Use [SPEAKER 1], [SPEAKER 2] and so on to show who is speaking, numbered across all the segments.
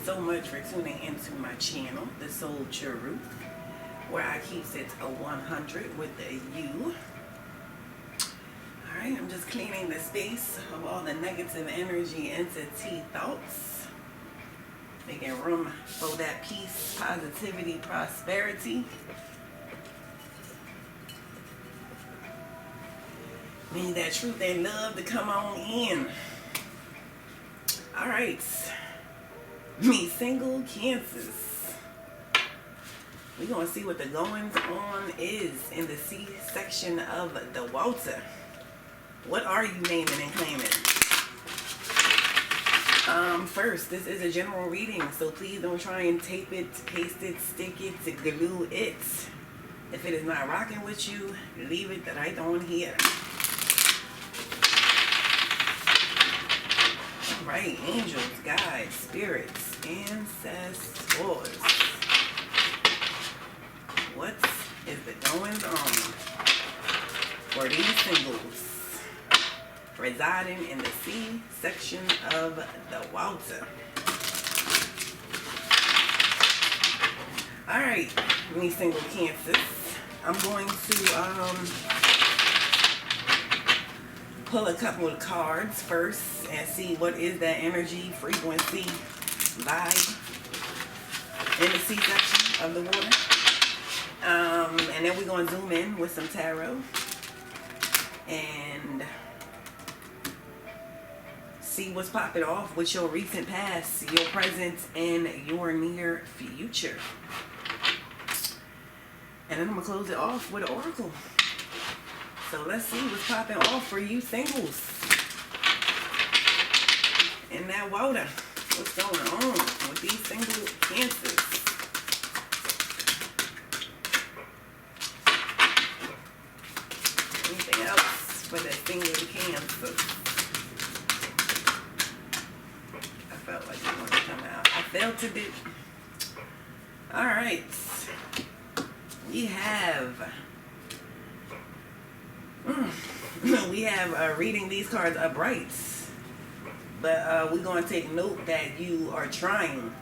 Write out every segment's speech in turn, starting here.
[SPEAKER 1] so much for tuning into my channel, The Soul Truth, where I keep it a 100 with a U. Alright, I'm just cleaning the space of all the negative energy, entity, thoughts. Making room for that peace, positivity, prosperity. Need that truth and love to come on in. Alright. Me single Cancers. We're going to see what the goings on is in the C section of the water. What are you naming and claiming? First, this is a general reading, so please don't try and tape it, paste it, stick it, glue it. If it is not rocking with you, leave it right on here. Alright, angels, guides, spirits, ancestors. What is the goings on for these singles residing in the C section of the water? Alright, me single Cancers. I'm going to pull a couple of cards first and see what is that energy, frequency, vibe in the C section of the water. And then we're going to zoom in with some tarot and see what's popping off with your recent past, your present, and your near future. And then I'm going to close it off with an oracle. So let's see what's popping off for you singles in that water. What's going on with these single Cancers? Anything else for that single Cancer? I felt like it wanted to come out. I felt it did. Alright. We have reading these cards upright, but we're going to take note that you are trying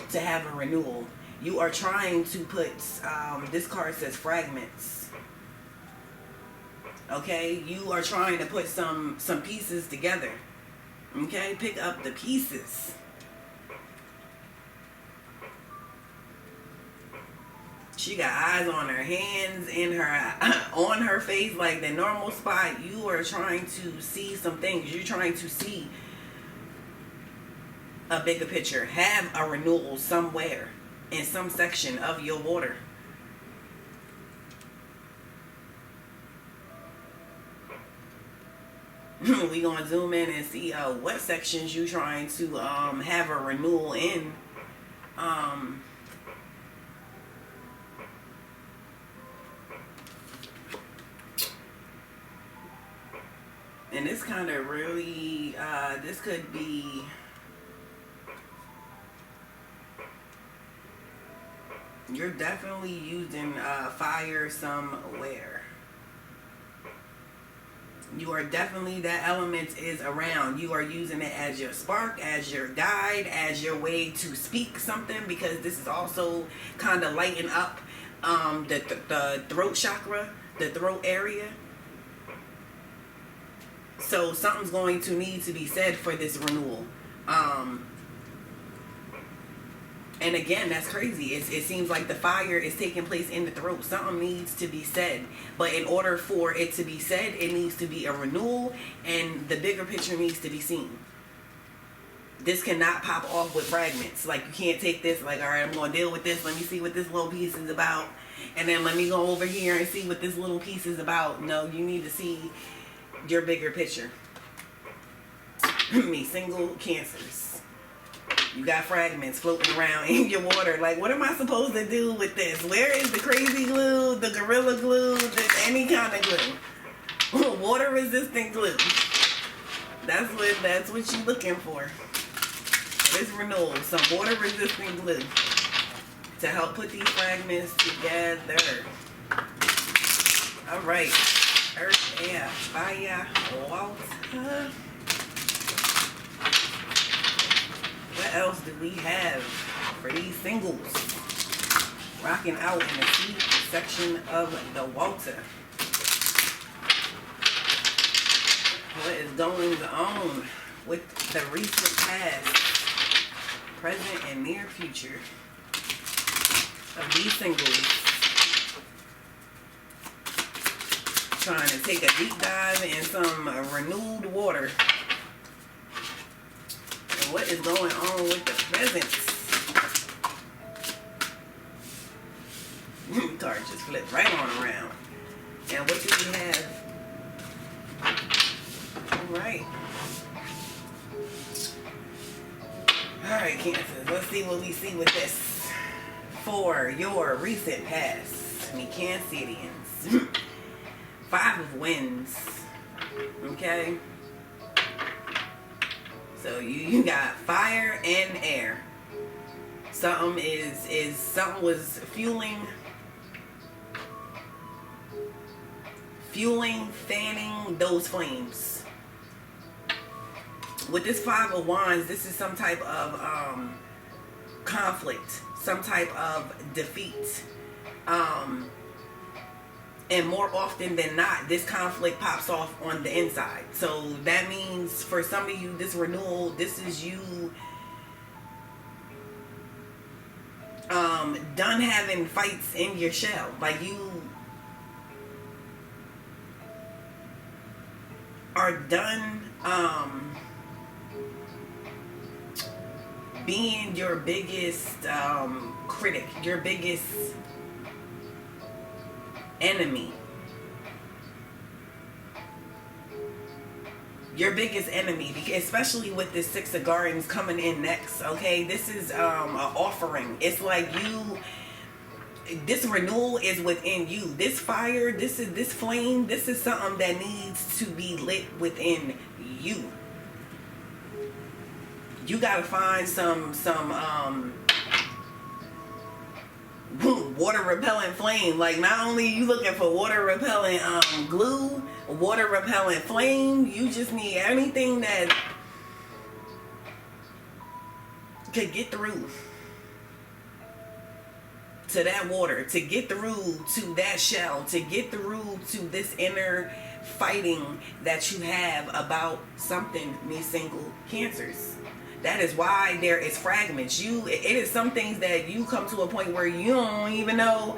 [SPEAKER 1] to have a renewal. You are trying to put this card says fragments. Okay, you are trying to put some pieces together. Okay, pick up the pieces. She got eyes on her hands, in her, on her face, like the normal spot. You are trying to see some things. You're trying to see a bigger picture. Have a renewal somewhere in some section of your water. We're going to zoom in and see what sections you're trying to have a renewal in. And this kind of really, this could be, you're definitely using fire somewhere. You are definitely, that element is around. You are using it as your spark, as your guide, as your way to speak something, because this is also kind of lighting up the throat chakra, the throat area. So something's going to need to be said for this renewal. And again, that's crazy. It seems like the fire is taking place in the throat. Something needs to be said. But in order for it to be said, it needs to be a renewal, and the bigger picture needs to be seen. This cannot pop off with fragments. Like, you can't take this, like, all right, I'm going to deal with this. Let me see what this little piece is about. And then let me go over here and see what this little piece is about. No, you need to see your bigger picture. Me single Cancers. You got fragments floating around in your water. Like, what am I supposed to do with this? Where is the crazy glue, the gorilla glue, any kind of glue? Water resistant glue. That's what you're looking for. This renewal, some water resistant glue to help put these fragments together. All right. Earth, air, fire, water. what else do we have for these singles? Rocking out in the C section of the Walter. What is going on with the recent past, present, and near future of these singles? Trying to take a deep dive in some renewed water. And what is going on with the presents? Card just flipped right on around. And what do we have? Alright. Alright, Cancer. Let's see what we see with this. For your recent past. Me Cancerians. 5 of Wands. Okay. So you got fire and air. Something something was fueling, fanning those flames. With this 5 of Wands, this is some type of conflict, some type of defeat. And more often than not, this conflict pops off on the inside. So that means for some of you, this renewal, this is you done having fights in your shell. Like you are done being your biggest critic, your biggest enemy. Your biggest enemy, especially with this 6 of Gardens coming in next. Okay, this is an offering. It's like this renewal is within you. This fire, this flame, this is something that needs to be lit within you. You gotta find some water repellent flame. Like, not only you looking for water repellent glue, water repellent flame, you just need anything that could get through to that water, to get through to that shell, to get through to this inner fighting that you have about something, me single Cancers. That is why there is fragments. It is some things that you come to a point where you don't even know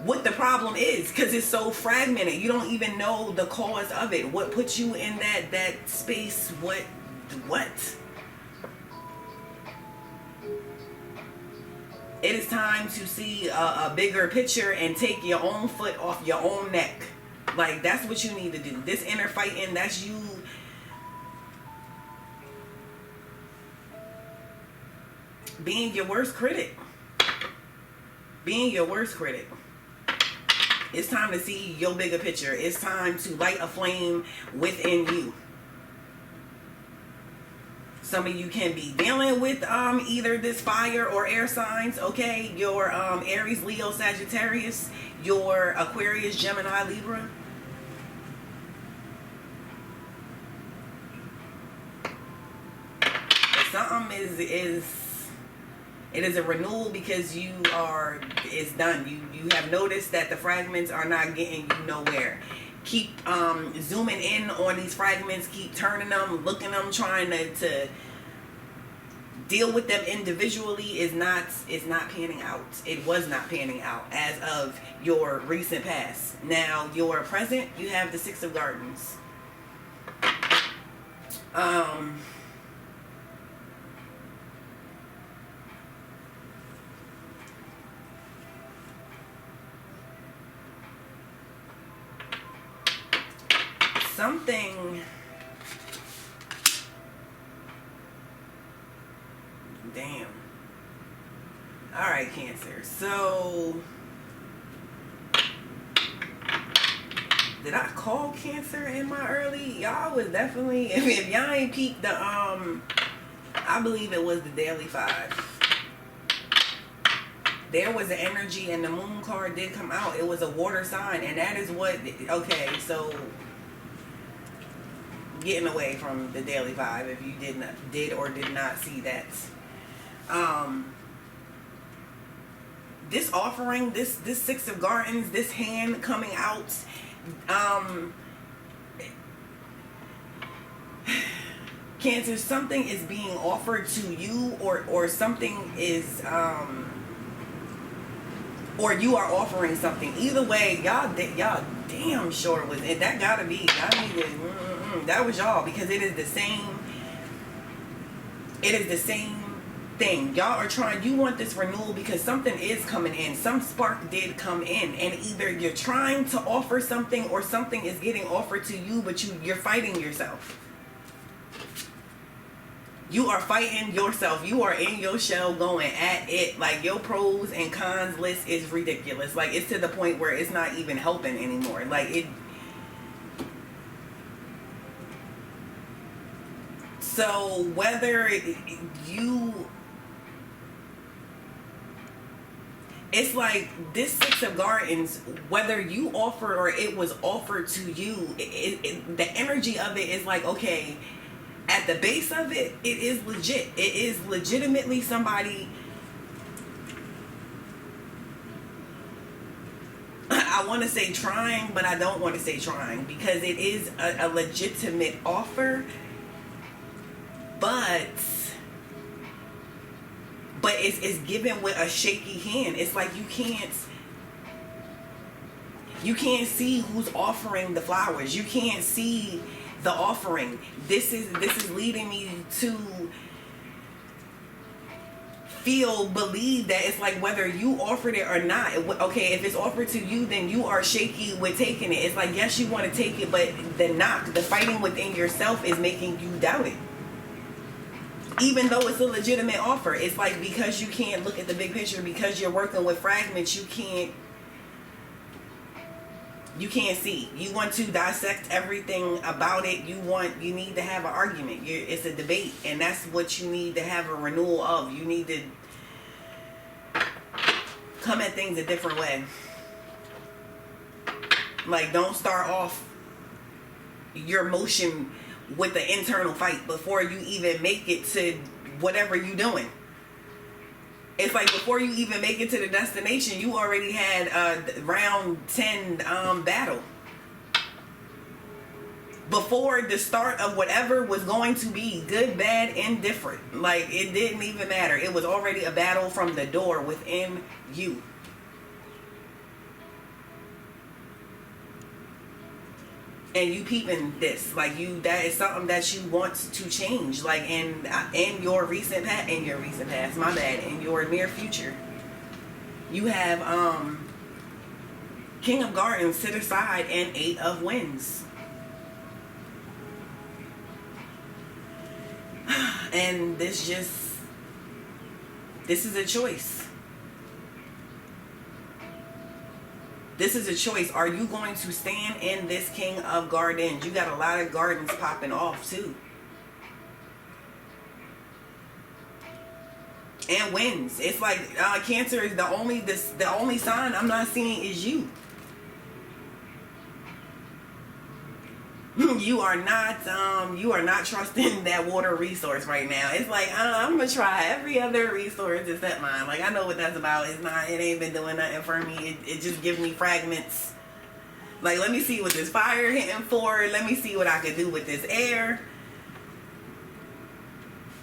[SPEAKER 1] what the problem is, because it's so fragmented. You don't even know the cause of it. What puts you in that space? What? It is time to see a bigger picture and take your own foot off your own neck. Like, that's what you need to do. This inner fighting, that's you being your worst critic. Being your worst critic. It's time to see your bigger picture. It's time to light a flame within you. Some of you can be dealing with either this fire or air signs, okay? Your Aries, Leo, Sagittarius, your Aquarius, Gemini, Libra. Something it is a renewal, because it's done. You have noticed that the fragments are not getting you nowhere. Keep zooming in on these fragments, keep turning them, looking them, trying to deal with them individually is not panning out. It was not panning out as of your recent past. Now, your present, you have the 6 of Gardens. Something, damn. All right, Cancer. So, did I call Cancer in my early? Y'all was definitely, if y'all ain't peeped the I believe it was the Daily 5. There was an energy, and the Moon card did come out. It was a water sign, and that is what, okay, so getting away from the daily vibe if you did or did not see that. This offering, this Six of Gardens, this hand coming out, Cancer, something is being offered to you, or something is, or you are offering something. Either way, y'all damn sure was it. That gotta be, that was y'all, because it is the same thing. Y'all are trying, you want this renewal because something is coming in. Some spark did come in, and either you're trying to offer something or something is getting offered to you, but you're fighting yourself. You are fighting yourself. You are in your shell going at it. Like, your pros and cons list is ridiculous. Like, it's to the point where it's not even helping anymore. Like, it. So whether you, it's like this Six of Gardens, whether you offer or it was offered to you, the energy of it is like, okay, at the base of it, it is legit. It is legitimately somebody. I want to say trying, but I don't want to say trying, because it is a legitimate offer. But it's given with a shaky hand. It's like you can't see who's offering the flowers. You can't see the offering. This is leading me to believe that it's like whether you offered it or not. Okay, if it's offered to you, then you are shaky with taking it. It's like, yes, you want to take it, but the fighting within yourself is making you doubt it. Even though it's a legitimate offer, it's like, because you can't look at the big picture, because you're working with fragments, you can't see. You want to dissect everything about it. You need to have an argument. It's a debate, and that's what you need to have a renewal of. You need to come at things a different way. Like, don't start off your motion with the internal fight before you even make it to whatever you're doing. It's like, before you even make it to the destination, you already had a round 10 battle. Before the start of whatever was going to be, good, bad, indifferent. Like, it didn't even matter. It was already a battle from the door within you. And you peeping this, like, that is something that you want to change, like, in your recent past, in your near future. You have King of Gardens to the side and Eight of Wands. And this is a choice. This is a choice. Are you going to stand in this King of Gardens? You got a lot of gardens popping off too. And winds. It's like Cancer is the only sign I'm not seeing is you. You are not trusting that water resource right now. It's like, I'm gonna try every other resource except mine. Like, I know what that's about. It ain't been doing nothing for me. It just gives me fragments. Like, let me see what this fire hitting for. Let me see what I could do with this air.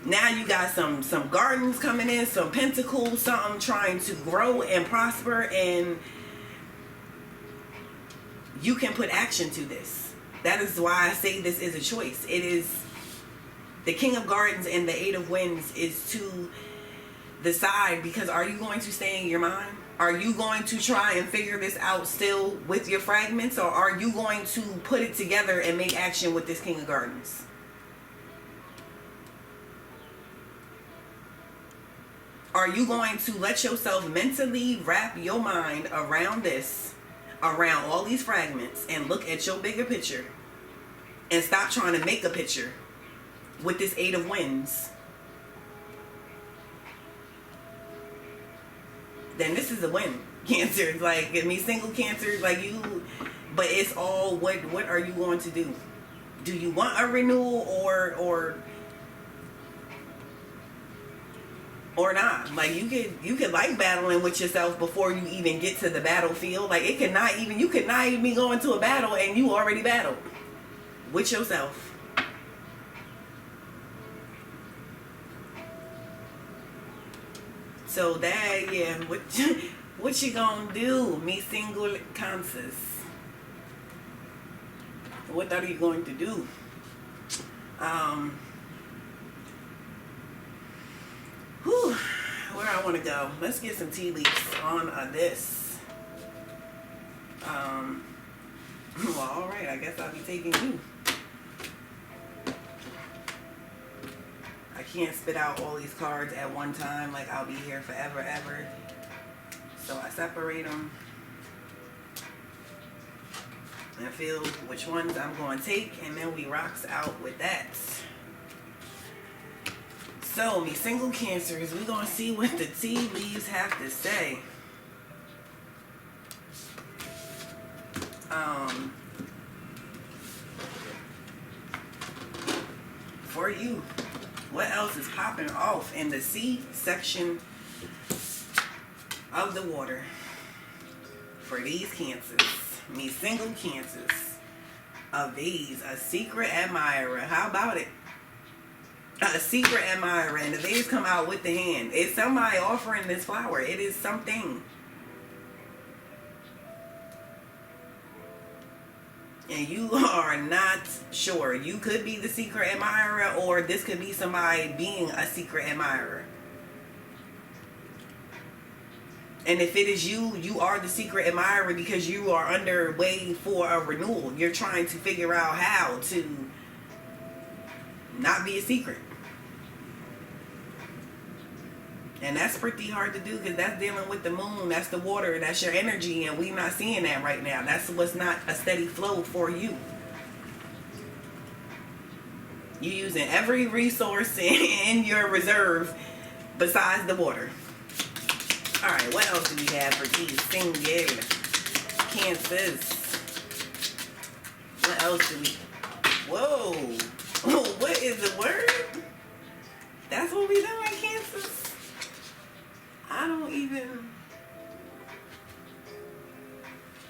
[SPEAKER 1] Now you got some gardens coming in, some pentacles, something trying to grow and prosper, and you can put action to this. That is why I say this is a choice. It is the King of Gardens and the Eight of Wands is to decide, because are you going to stay in your mind? Are you going to try and figure this out still with your fragments, or are you going to put it together and make action with this King of Gardens? Are you going to let yourself mentally wrap your mind around this, around all these fragments, and look at your bigger picture and stop trying to make a picture with this Eight of Wands? Then this is a win. Cancer, like, single Cancer, like you, but it's all what are you going to do? Do you want a renewal or not? Like, you could like battling with yourself before you even get to the battlefield. Like, you could not even be going to a battle and you already battled with yourself. So that, yeah, what you gonna do, mi single cancers? What are you going to do? Where I want to go? Let's get some tea leaves on this. Well, all right. I guess I'll be taking you. I can't spit out all these cards at one time. Like, I'll be here forever, ever. So I separate them and feel which ones I'm going to take, and then we rocks out with that. So, me single cancers, we're going to see what the tea leaves have to say. For you, what else is popping off in the C section of the water for these cancers? Me single cancers of these. A secret admirer. How about it? A secret admirer. And the vase come out with the hand. It's somebody offering this flower. It is something. And you are not sure. You could be the secret admirer, or this could be somebody being a secret admirer. And if it is you, you are the secret admirer because you are underway for a renewal. You're trying to figure out how to not be a secret. And that's pretty hard to do because that's dealing with the moon. That's the water. That's your energy. And we're not seeing that right now. That's what's not a steady flow for you. You're using every resource in your reserve besides the water. Alright, what else do we have for these single cancers? What else do we... Whoa! What is the word? That's what we doing, cancers? I don't even...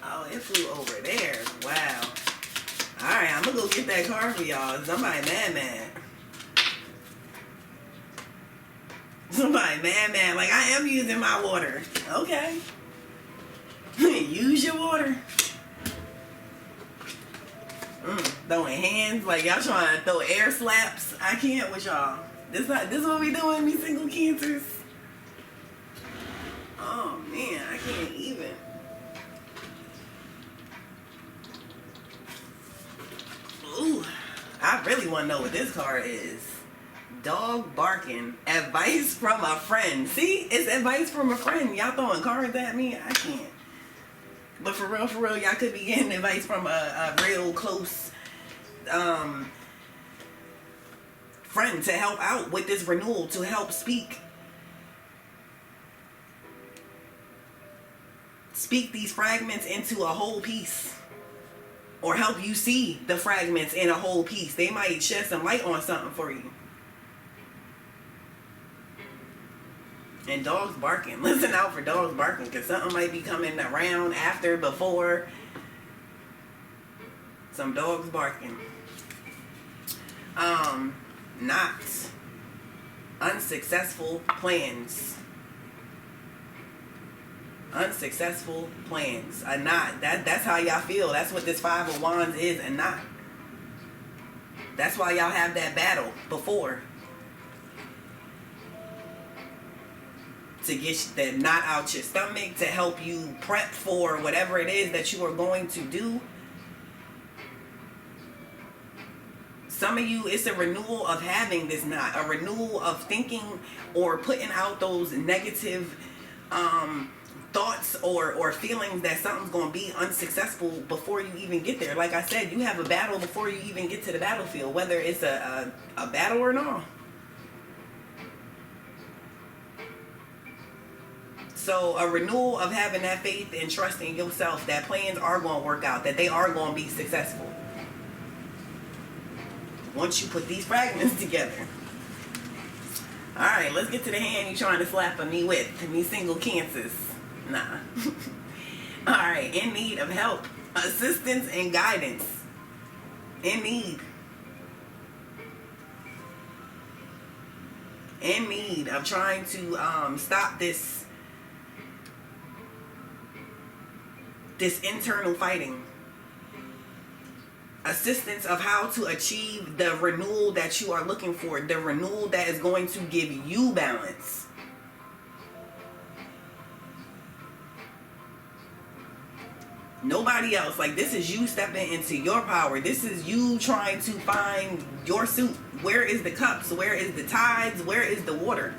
[SPEAKER 1] Oh, it flew over there. Wow. Alright, I'm gonna go get that card for y'all. Somebody mad. Somebody mad. Like, I am using my water. Okay. Use your water. Throwing hands. Like, y'all trying to throw air slaps. I can't with y'all. This what we doing, me single cancers. Oh, man. I can't even. Ooh. I really want to know what this card is. Dog barking. Advice from a friend. See? It's advice from a friend. Y'all throwing cards at me? I can't. But for real, y'all could be getting advice from a real close friend to help out with this renewal, to help speak these fragments into a whole piece, or help you see the fragments in a whole piece. They might shed some light on something for you. And dogs barking. Listen out for dogs barking, because something might be coming around after, before. Some dogs barking. Not unsuccessful plans. Unsuccessful plans. A knot. That's how y'all feel. That's what this Five of Wands is, a knot. That's why y'all have that battle before. To get that knot out your stomach, to help you prep for whatever it is that you are going to do. Some of you, it's a renewal of having this knot, a renewal of thinking or putting out those negative thoughts or feelings that something's going to be unsuccessful before you even get there. Like I said, you have a battle before you even get to the battlefield, whether it's a battle or not. So a renewal of having that faith and trust in yourself that plans are going to work out, that they are going to be successful. once you put these fragments together. Alright, let's get to the hand you're trying to slap on me with. Me single cancers. Nah. Alright, in need of help, assistance, and guidance. In need. In need of trying to stop this internal fighting. Assistance of how to achieve the renewal that you are looking for. The renewal that is going to give you balance. Nobody else. Like, this is you stepping into your power. This is you trying to find your suit. Where is the cups? Where is the tides? Where is the water?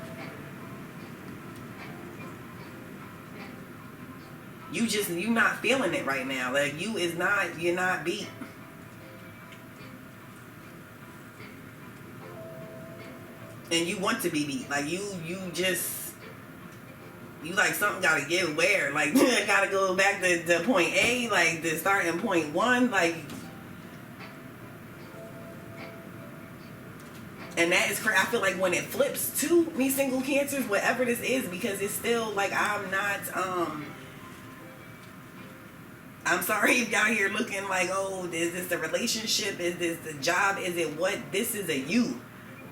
[SPEAKER 1] You not feeling it right now. Like, you're not beat. And you want to be beat. Like, you like, something gotta give where. Like, I gotta go back to point A, like the starting point 1, like. And that is crazy. I feel like when it flips to me single cancers, whatever this is, because it's still like, I'm not, I'm sorry if y'all here looking like, oh, is this the relationship? Is this the job? Is it what? This is a you.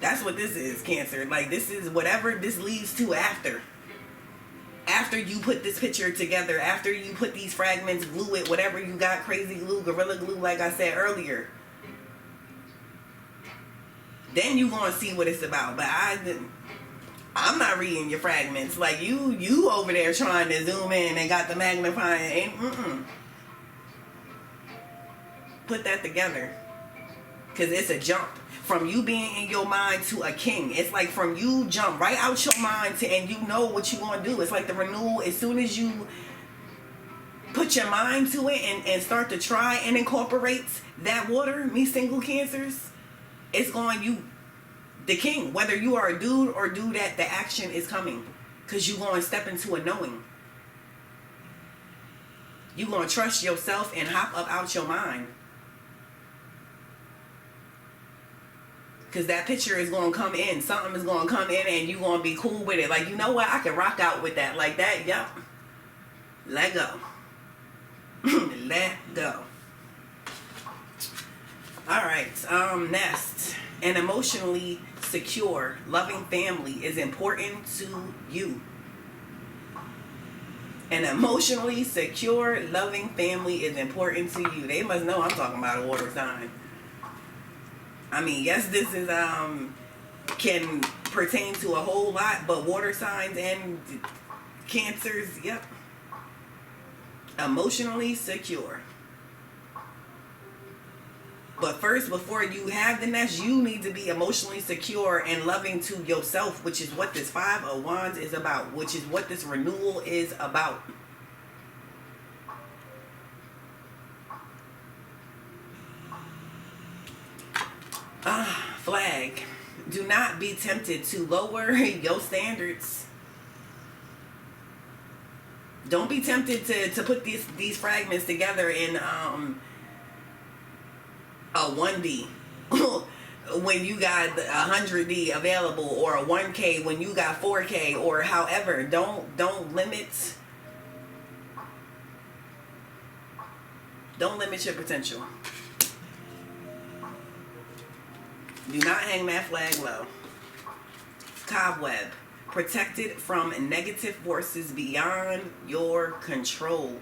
[SPEAKER 1] That's what this is, Cancer. Like, this is whatever this leads to after. After you put this picture together, after you put these fragments, glue it, whatever you got, crazy glue, gorilla glue, like I said earlier. Then you gonna see what it's about. But I'm not reading your fragments. Like, you over there trying to zoom in and got the magnifying. Put that together. Because it's a jump. From you being in your mind to a king. It's like from you jump right out your mind to, and you know what you want to do. It's like the renewal. As soon as you put your mind to it and start to try and incorporate that water, me single cancers, it's going, you, the king. Whether you are a dude or dudette, the action is coming. Because you're going to step into a knowing. You're going to trust yourself and hop up out your mind. Because that picture is going to come in. Something is going to come in and you're going to be cool with it. Like, you know what? I can rock out with that. Like that, yep. Let go. Let go. Alright, next. An emotionally secure, loving family is important to you. An emotionally secure, loving family is important to you. They must know I'm talking about a water sign. I mean, yes, this is can pertain to a whole lot, but water signs and cancers, yep. Emotionally secure. But first, before you have the nest, you need to be emotionally secure and loving to yourself, which is what this 5 of Wands is about, which is what this renewal is about. Flag. Do not be tempted to lower your standards. Don't be tempted to put these fragments together in a 1D when you got 100D available, or a 1K when you got 4K, or however. Don't limit your potential. Do not hang that flag low. Cobweb. Protected from negative forces beyond your control.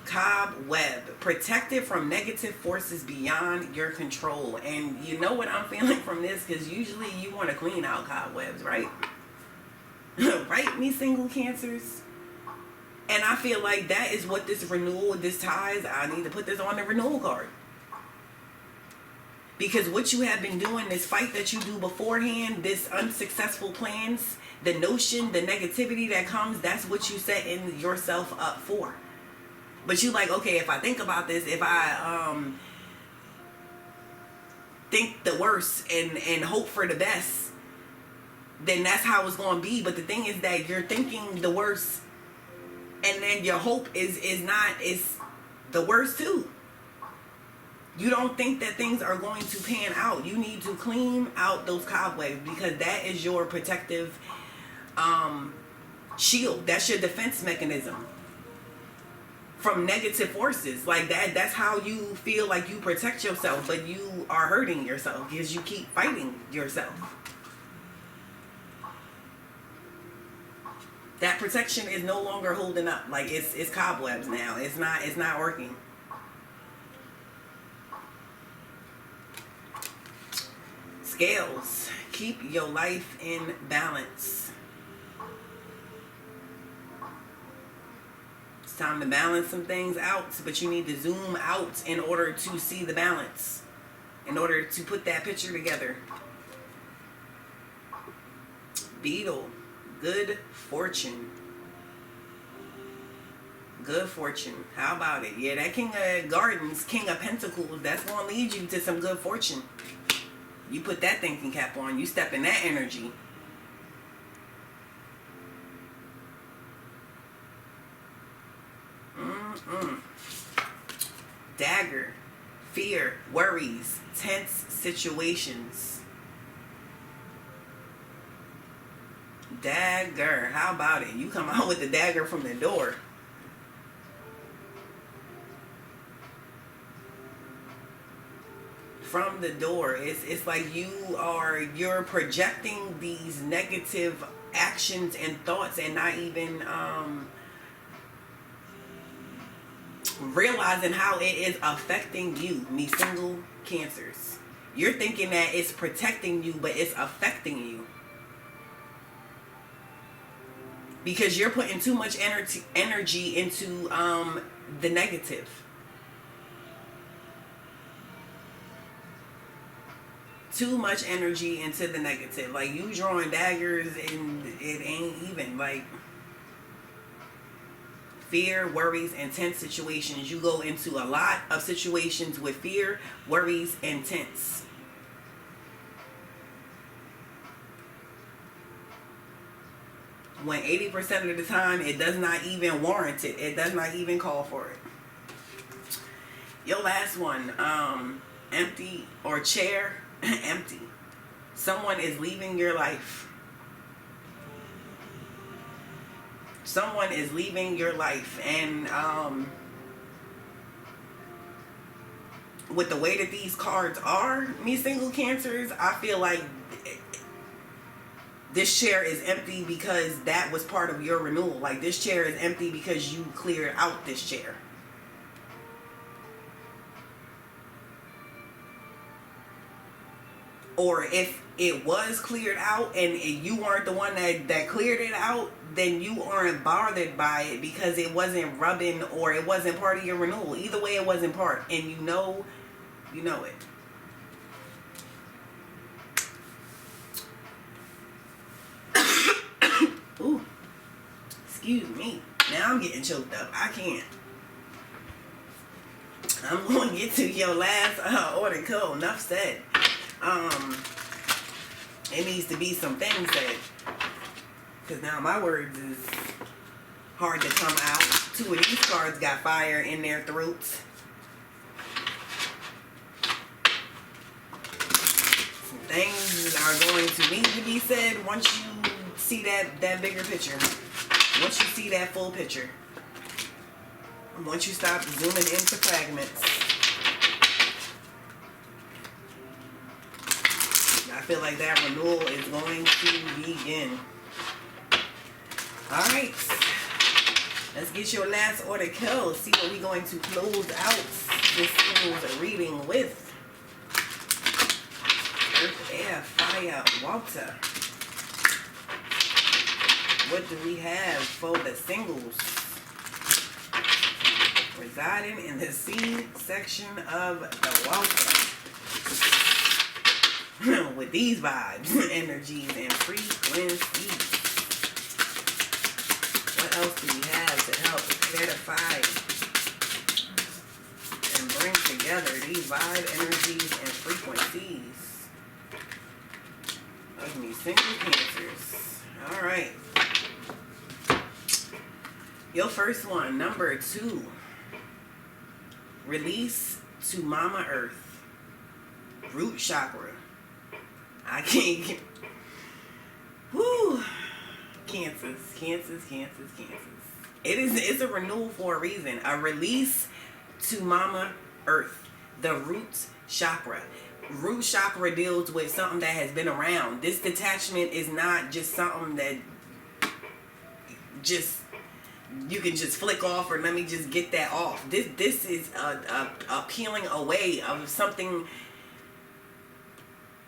[SPEAKER 1] Cobweb. Protected from negative forces beyond your control. And you know what I'm feeling from this? Because usually you want to clean out cobwebs, right? Right, me single cancers? And I feel like that is what this renewal, this ties, I need to put this on the renewal card. Because what you have been doing, this fight that you do beforehand, this unsuccessful plans, the notion, the negativity that comes, that's what you setting yourself up for. But you like, okay, if I think about this, if I think the worst and hope for the best, then that's how it's going to be. But the thing is that you're thinking the worst, and then your hope is the worst too. You don't think that things are going to pan out. You need to clean out those cobwebs, because that is your protective shield. That's your defense mechanism from negative forces. Like that's how you feel like you protect yourself, but you are hurting yourself because you keep fighting yourself. That protection is no longer holding up. Like it's cobwebs now. It's not working. Scales, keep your life in balance. It's time to balance some things out, but you need to zoom out in order to see the balance, in order to put that picture together. Beetle, good fortune. Good fortune. How about it? Yeah, that King of Gardens, King of Pentacles, that's going to lead you to some good fortune. You put that thinking cap on. You step in that energy. Dagger. Fear. Worries. Tense situations. Dagger. How about it? You come out with the dagger from the door. From the door. It's like you're projecting these negative actions and thoughts and not even realizing how it is affecting you. Me single Cancers. You're thinking that it's protecting you, but it's affecting you. Because you're putting too much energy into the negative. Too much energy into the negative. Like, you drawing daggers and it ain't even. Like, fear, worries, and tense situations. You go into a lot of situations with fear, worries, and tense. When 80% of the time it does not even warrant it. It does not even call for it. Your last one, empty or chair. Empty. Someone is leaving your life. Someone is leaving your life. And with the way that these cards are, me single Cancers, I feel like this chair is empty because that was part of your renewal. Like, this chair is empty because you cleared out this chair. Or if it was cleared out and you weren't the one that cleared it out, then you aren't bothered by it because it wasn't rubbing or it wasn't part of your renewal. Either way, it wasn't part. And you know it. Ooh. Excuse me. Now I'm getting choked up. I can't. I'm going to get to your last order code. Enough said. It needs to be some things said, because now my words is hard to come out. Two of these cards got fire in their throats. Some things are going to need to be said once you see that bigger picture. Once you see that full picture. Once you stop zooming into fragments. I feel like that renewal is going to begin. Alright. Let's get your last order killed. See what we're going to close out this fool's reading with. Earth, air, fire, water. What do we have for the singles? Residing in the C section of the water. With these vibes, energies, and frequencies. What else do we have to help clarify and bring together these vibe, energies, and frequencies of me single Cancers? Alright. Your first one, number 2. Release to Mama Earth. Root chakra. I can't get... Woo! Cancers. It's a renewal for a reason. A release to Mama Earth. The root chakra. Root chakra deals with something that has been around. This detachment is not just something that just you can just flick off, or let me just get that off. This is a peeling away of something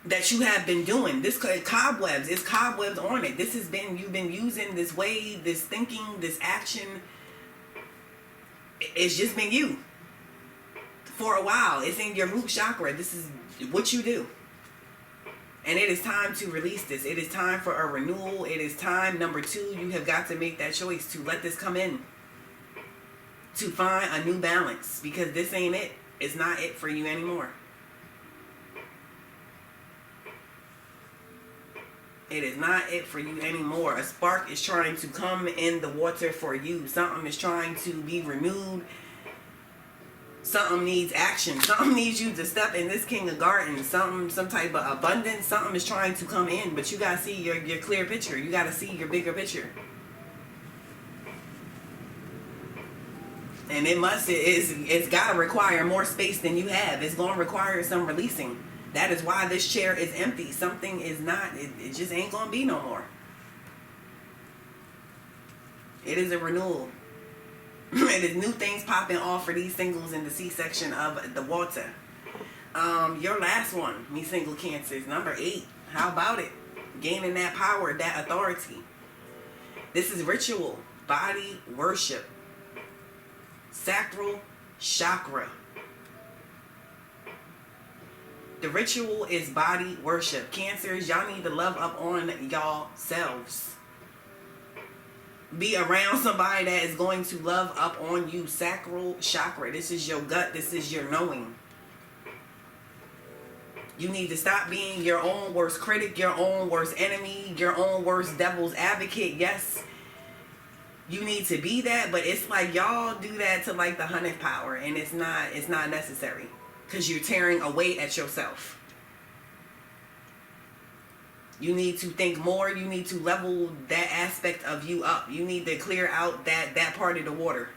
[SPEAKER 1] that you have been doing. This cobwebs, it's cobwebs on it. This has been, you've been using this way, this thinking, this action. It's just been you for a while. It's in your root chakra. This is what you do. And it is time to release this. It is time for a renewal. It is time, number 2, you have got to make that choice to let this come in. To find a new balance. Because this ain't it. It's not it for you anymore. It is not it for you anymore. A spark is trying to come in the water for you. Something is trying to be renewed. Something needs action. Something needs you to step in this King of Gardens. Some type of abundance. Something is trying to come in. But you got to see your clear picture. You got to see your bigger picture. And it's got to require more space than you have. It's going to require some releasing. That is why this chair is empty. Something is not, it just ain't going to be no more. It is a renewal. It is new things popping off for these singles in the C-section of the water. Your last one, me single Cancers, number 8. How about it? Gaining that power, that authority. This is ritual, body worship, sacral chakra. The ritual is body worship. Cancers, y'all need to love up on y'all selves. Be around somebody that is going to love up on you. Sacral chakra. This is your gut. This is your knowing. You need to stop being your own worst critic, your own worst enemy, your own worst devil's advocate. Yes, you need to be that, but it's like y'all do that to like the 100th power, and it's not necessary, because you're tearing away at yourself. You need to think more. You need to level that aspect of you up. You need to clear out that part of the water.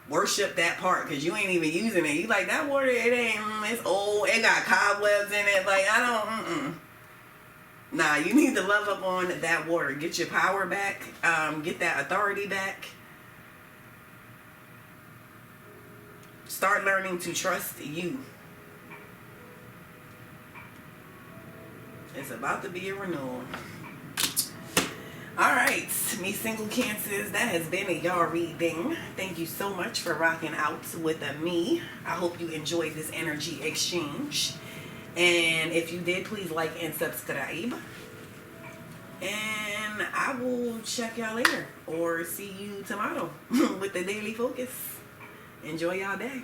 [SPEAKER 1] Worship that part, because you ain't even using it. You like, that water, it ain't, it's old. It got cobwebs in it. Like, I don't, Nah, you need to love up on that water. Get your power back. Get that authority back. Start learning to trust you. It's about to be a renewal. Alright, me single Cancers, that has been a y'all reading. Thank you so much for rocking out with me. I hope you enjoyed this energy exchange. And if you did, please like and subscribe. And I will check y'all later. Or see you tomorrow with the Daily Focus. Enjoy y'all day.